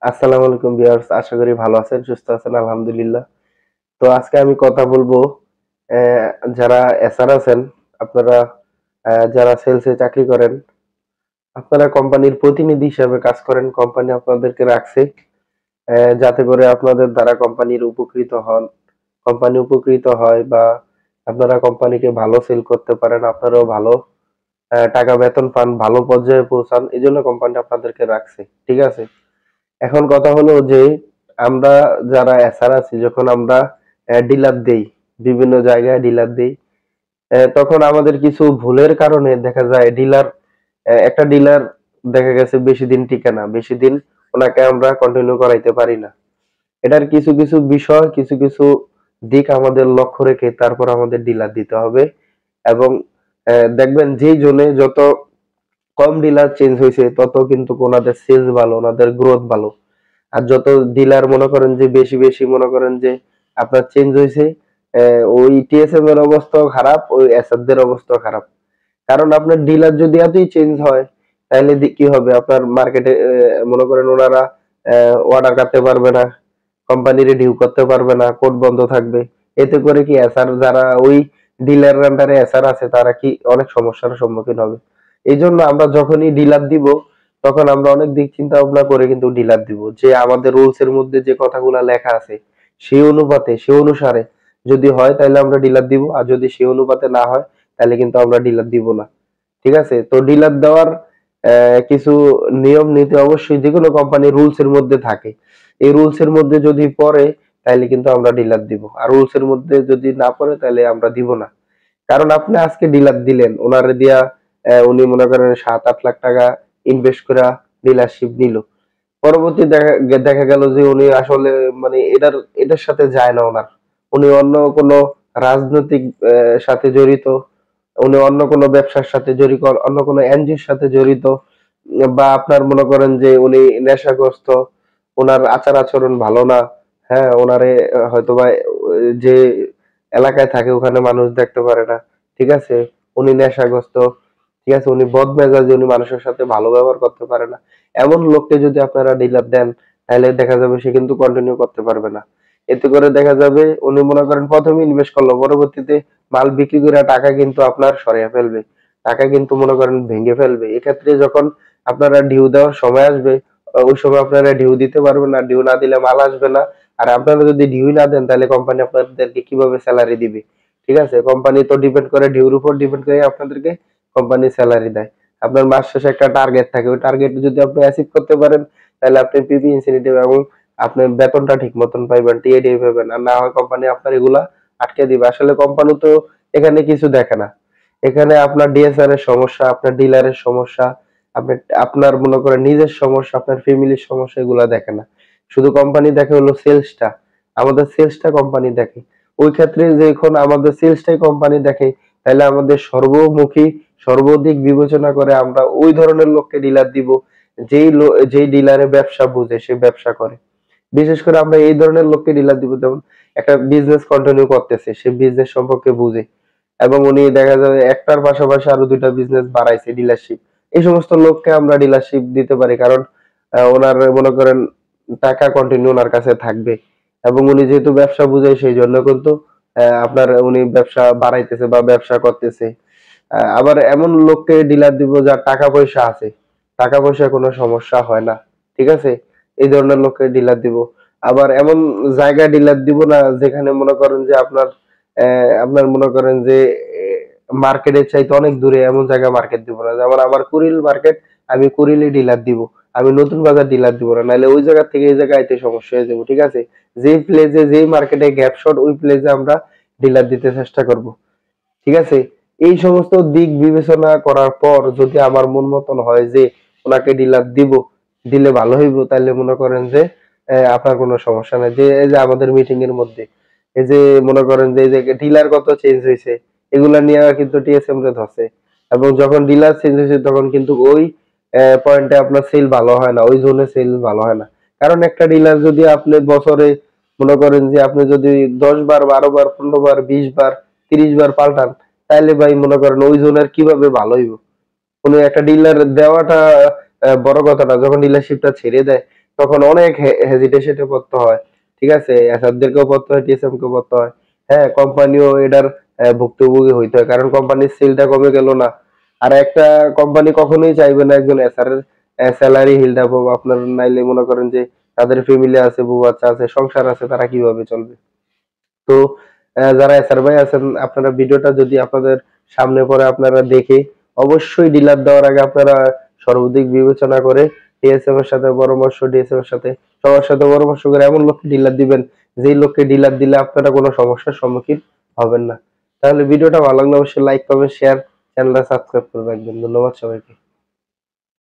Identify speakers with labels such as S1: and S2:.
S1: আসসালামু আলাইকুম ভিউয়ার্স, আশা করি ভালো আছেন, সুস্থ আছেন, আলহামদুলিল্লাহ। তো আজকে আমি কথা বলবো যারা এসআর আছেন, আপনারা যারা সেলসে চাকরি করেন, আপনারা কোম্পানির প্রতিনিধি হিসেবে কাজ করেন। কোম্পানি আপনাদেরকে রাখছে যাতে করে আপনাদের দ্বারা কোম্পানির উপকৃত হন, কোম্পানি উপকৃত হয় বা আপনারা কোম্পানিকে ভালো সেল করতে পারেন, আপনারাও ভালো টাকা বেতন পান, ভালো পর্যায়ে পৌঁছান। এজন্য কোম্পানি আপনাদেরকে রাখছে। ঠিক আছে? এখন কথা হলো যে আমরা যারা এসআর আছি, যখন আমরা ডিলার দেই, বিভিন্ন জায়গায় ডিলার দেই, তখন আমাদের কিছু ভুলের কারণে দেখা যায় ডিলার, একটা ডিলার দেখা গেছে বেশি দিন টিকে না, বেশি দিন ওনাকে আমরা কন্টিনিউ করাইতে পারি না। এটার কিছু কিছু বিষয়, কিছু কিছু দিক আমাদের লক্ষ্য রেখে তারপর আমাদের ডিলার দিতে হবে। এবং দেখবেন যেই জনে যত কম ডিলার চেঞ্জ হয়েছে তত কিন্তু ওনাদের সেলস ভালো, ওনাদের গ্রোথ ভালো। আর যত ডিলার মনে করেন যে বেশি বেশি মনে করেন যে আপনার চেঞ্জ হয়েছে, ওই টিএসএম এর অবস্থাও খারাপ, ওই এসএফ দের অবস্থাও খারাপ। কারণ আপনার ডিলার যদি এতই চেঞ্জ হয়, তাহলে কি হবে, আপনার মার্কেটে মনে করেন ওনারা অর্ডার করতে পারবে না, কোম্পানি রিডিউ করতে পারবে না, কোড বন্ধ থাকবে। এতে করে কি এসআর যারা ওই ডিলার আন্ডারে এসআর আছে তারা কি অনেক সমস্যার সম্মুখীন হবে। এই জন্য আমরা যখনই ডিলার দিব, তখন আমরা অনেক দিক চিন্তা ভাবনা করে কিন্তু ডিলার দিব, যে আমাদের রুলস এর মধ্যে যে কথাগুলা লেখা আছে সেই অনুপাতে, সেই অনুসারে যদি হয় তাহলে আমরা ডিলার দিব, আর যদি সেই অনুপাতে না হয় তাহলে কিন্তু আমরা ডিলার দিব না। ঠিক আছে? তো ডিলার দেওয়ার কিছু নিয়ম নীতি অবশ্যই যেকোনো কোম্পানির রুলস এর মধ্যে থাকে। এই রুলস এর মধ্যে যদি পড়ে তাহলে কিন্তু আমরা ডিলার দিব, আর রুলস এর মধ্যে যদি না পড়ে তাহলে আমরা দিব না। কারণ আপনি আজকে ডিলার দিলেন, ওনারে দিয়া উনি মনে করেন 7-8 লাখ টাকা ইনভেস্ট করে ডিলারশিপ নিল। পরবর্তী দেখা গেল যে উনি আসলে মানে এটার সাথে যায় না ওনার। উনি অন্য কোনো রাজনৈতিক সাথে জড়িত, উনি অন্য কোনো ব্যবসার সাথে জড়িত, অন্য কোনো এনজিওর সাথে জড়িত, বা আপনার মনে করেন যে উনি নেশাগ্রস্ত, ওনার আচার আচরণ ভালো না। হ্যাঁ, ওনারে হয়তোবা যে এলাকায় থাকে ওখানে মানুষ দেখতে পারে না। ঠিক আছে? উনি নেশাগ্রস্ত, ঠিক আছে? উনি বদমেজাজি, উনি মানুষের সাথে ভালো ব্যবহার করতে পারে না। এমন লোককে যদি আপনারা ডিলার দেন, তাহলে দেখা যাবে সে কিন্তু কন্টিনিউ করতে পারবে না। এতে করে দেখা যাবে উনি মনে করেন ১ম এ ইনভেস্ট করলো, পরবর্তীতে মাল বিক্রি করে টাকা কিন্তু আপনার সরাইয়া ফেলবে। টাকা কিন্তু মনে করেন ভেঙে ফেলবে। এক্ষেত্রে যখন আপনারা ডিউ দেওয়ার সময় আসবে, ওই সময় আপনারা ডিউ দিতে পারবেন না। ডিউ না দিলে মাল আসবে না। আর আপনারা যদি ডিউই না দেন তাহলে কোম্পানি আপনাদেরকে কিভাবে স্যালারি দিবে? ঠিক আছে? কোম্পানি তো ডিপেন্ড করে, ডিউর উপর ডিপেন্ড করে আপনাদেরকে কোম্পানি স্যালারি দেয়। আপনার মাস শেষে একটা টার্গেট থাকে। ওই টার্গেট যদি আপনি অ্যাচিভ করতে পারেন তাহলে আপনি পিপি ইনসেনটিভ এবং আপনি বেতনটা ঠিক মতন পাইবেন, টিএডি পাইবেন। আর না হয় কোম্পানি আপনার এগুলা আটকে দিবে। আসলে কোম্পানি তো এখানে কিছু দেখে না। এখানে আপনার ডিএসআর এর সমস্যা, আপনার ডিলারের সমস্যা, আপনি আপনার মনে করেন নিজের সমস্যা, আপনার ফ্যামিলির সমস্যা, এগুলা দেখে না। শুধু কোম্পানি দেখে হলো সেলসটা। আমাদের সেলসটা কোম্পানি দেখে। ওই ক্ষেত্রে যখন আমাদের সেলসটাই কোম্পানি দেখে, তাহলে আমাদের সর্বমুখী, সর্বদিক বিবেচনা করে আমরা ওই ধরনের লোককে ডিলার দিব, যেই ডিলারে ব্যবসা বুঝে, সে ব্যবসা করে। বিশেষ করে আমরা এই ধরনের লোককে ডিলার দিব, যেমন একটা বিজনেস কন্টিনিউ করতেছে, সে বিজনেস সম্পর্কে বুঝে এবং উনি দেখা যাবে একটার পাশাপাশি আরো ২টা বিজনেস বাড়াইছে, ডিলারশিপ। এই সমস্ত লোককে আমরা ডিলারশিপ দিতে পারি, কারণ ওনার মনে করেন টাকা কন্টিনিউ ওনার কাছে থাকবে এবং উনি যেহেতু ব্যবসা বুঝে সেই জন্য কিন্তু আপনার উনি ব্যবসা বাড়াইতেছে বা ব্যবসা করতেছে। আবার এমন লোককে ডিলার দিব যার টাকা পয়সা আছে, টাকা পয়সায় কোনো সমস্যা হয় না। ঠিক আছে? এই ধরনের লোককে ডিলার দিব। আবার এমন জায়গায় ডিলার দিব না যেখানে মনে করেন যে আপনার মনে করেন যে মার্কেটের চাইতে অনেক দূরে, এমন জায়গায় মার্কেট দিব না। যেমন আমার কুড়িল মার্কেট, আমি কুড়িলে ডিলার দিব। আমি নতুন বাজার ডিলার দিব না। নাহলে ওই জায়গা থেকে এই জায়গায় আইতে সমস্যা হয়ে যাবে। ঠিক আছে? যেই প্লেসে, যেই মার্কেটে গ্যাপ শর্ট, ওই প্লেসে আমরা ডিলার দিতে চেষ্টা করব। ঠিক আছে? এই সমস্ত দিক বিবেচনা করার পর যদি আমার মন মতন হয় যে ওনাকে ডিলার দিব, দিলে ভালো হইব, তাহলে মনে করেন যে আপনার কোনো সমস্যা নাই। যে এই যে আমাদের মিটিং এর মধ্যে এই যে মনে করেন যে এই যে ডিলার কত চেঞ্জ হয়েছে, এগুলা নিয়ে কিন্তু টিএসএম রে ধরছে। এবং যখন ডিলার চেঞ্জ হয়েছে তখন কিন্তু ওই পয়েন্টে আপনার সেল ভালো হয় না, ওই জোনে সেল ভালো হয় না। কারণ একটা ডিলার যদি আপনি বছরে মনে করেন যে আপনি যদি ১০ বার, ১২ বার, ১৫ বার, ২০ বার, ৩০ বার পাল্টান, তাইলে ভাই মনে করেন ওই জনের কিভাবে ভালো হইব? কোন একটা ডিলার দেওয়াটা বড় কথা না। যখন ডিলারশিপটা ছেড়ে দেয় তখন অনেক হেজিটেশনে পড়তে হয়। ঠিক আছে, এসারদেরকেও পড়তে হয়, টিএসএম কেও পড়তে হয়। হ্যাঁ, কোম্পানিও এটার ভুক্তভোগী হইতে হয়, কারণ কোম্পানির সেলটা কমে গেল না। আর একটা কোম্পানি কখনোই চাইবে না একজন এসআরের স্যালারি হিল্ড আপ হোক। আপনার নাইলে মনে করেন যে তাদের ফ্যামিলি আছে, বউ বাচ্চা আছে, সংসার আছে, তারা কিভাবে চলবে? তো যারা এসআর ভাই আছেন, আপনারা ভিডিওটা যদি আপনাদের সামনে পড়ে আপনারা দেখে অবশ্যই ডিলার দেওয়ার আগে আপনারা সর্বাধিক বিবেচনা করে টিএসএম এর সাথে পরামর্শ, ডিএসএম এর সাথে সবার সাথে পরামর্শ করে এমন লোককে ডিলার দিবেন, যেই লোককে ডিলার দিলে আপনারা কোনো সমস্যার সম্মুখীন হবেন না। তাহলে ভিডিওটা ভালো লাগলে অবশ্যই লাইক, কমেন্ট, শেয়ার, চ্যানেলটা সাবস্ক্রাইব করে রাখবেন। ধন্যবাদ সবাইকে।